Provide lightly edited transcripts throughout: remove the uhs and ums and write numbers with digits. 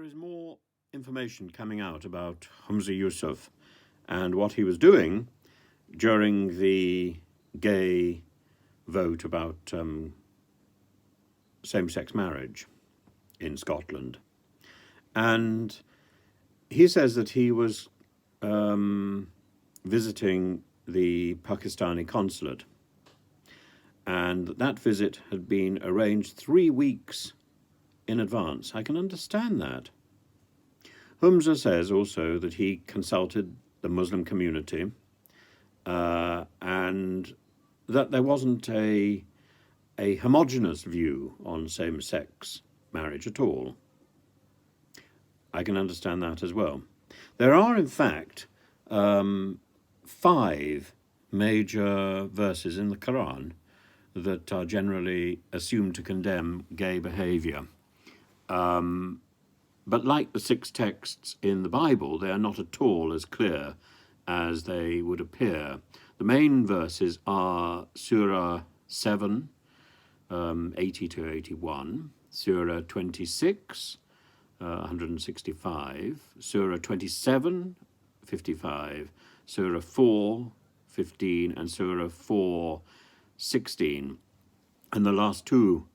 is more information coming out about Humza Yousaf and what he was doing during the gay vote about same-sex marriage in Scotland. And he says that he was visiting the Pakistani consulate, and that visit had been arranged 3 weeks in advance. I can understand that. Humza says also that he consulted the Muslim community and that there wasn't a homogeneous view on same-sex marriage at all. I can understand that as well. There are, in fact, 5 major verses in the Quran that are generally assumed to condemn gay behaviour. But like the 6 texts in the Bible, they are not at all as clear as they would appear. The main verses are Surah 7, 80 to 81, Surah 26, 165, Surah 27, 55, Surah 4, 15, and Surah 4, 16. And the last 2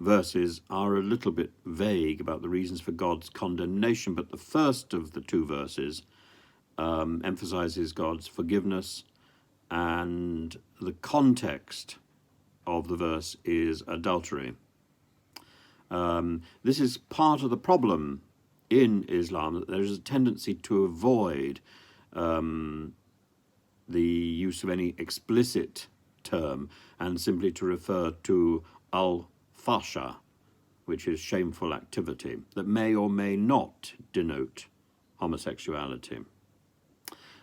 verses are a little bit vague about the reasons for God's condemnation, but the first of the 2 verses emphasizes God's forgiveness, and the context of the verse is adultery. This is part of the problem in Islam, that there is a tendency to avoid the use of any explicit term and simply to refer to al-fasha, which is shameful activity that may or may not denote homosexuality.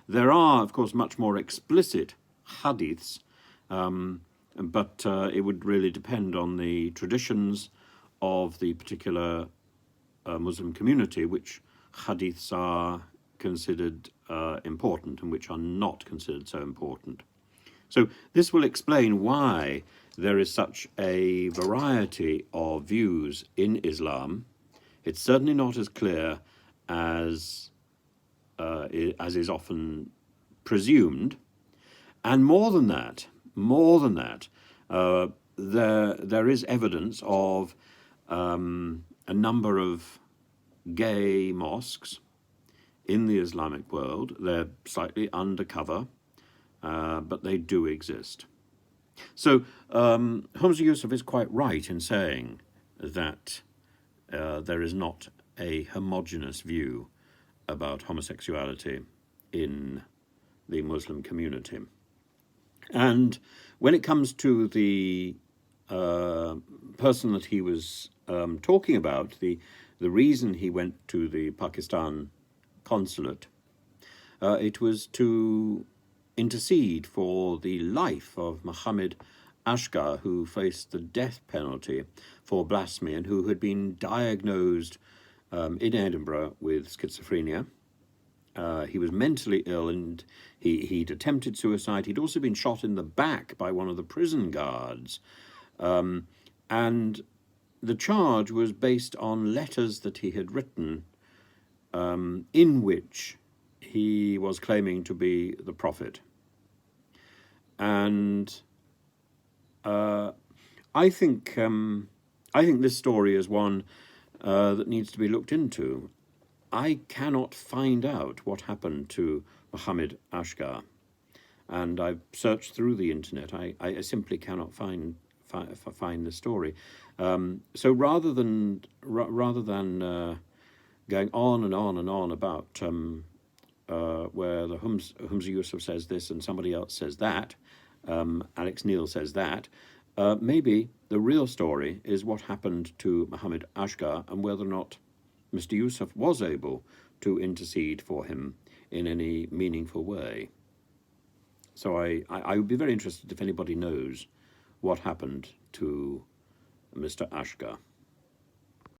There are, of course, much more explicit hadiths, but it would really depend on the traditions of the particular Muslim community, which hadiths are considered important and which are not considered so important. So this will explain why there is such a variety of views in Islam. It's certainly not as clear as is often presumed. And more than that, there is evidence of a number of gay mosques in the Islamic world. They're slightly undercover, but they do exist. So Humza Yousaf is quite right in saying that there is not a homogeneous view about homosexuality in the Muslim community. And when it comes to the person that he was talking about, the reason he went to the Pakistan consulate, it was to intercede for the life of Mohammad Ashgar, who faced the death penalty for blasphemy and who had been diagnosed in Edinburgh with schizophrenia. He was mentally ill and he'd attempted suicide. He'd also been shot in the back by one of the prison guards. And the charge was based on letters that he had written in which he was claiming to be the prophet. And I think this story is one that needs to be looked into. I cannot find out what happened to Mohammad Ashgar, and I've searched through the internet. I simply cannot find the story. So rather than going on and on and on about where the Humza Yousaf says this and somebody else says that, Alex Neil says that, maybe the real story is what happened to Mohammad Ashgar and whether or not Mr. Yousaf was able to intercede for him in any meaningful way. So I would be very interested if anybody knows what happened to Mr. Ashgar.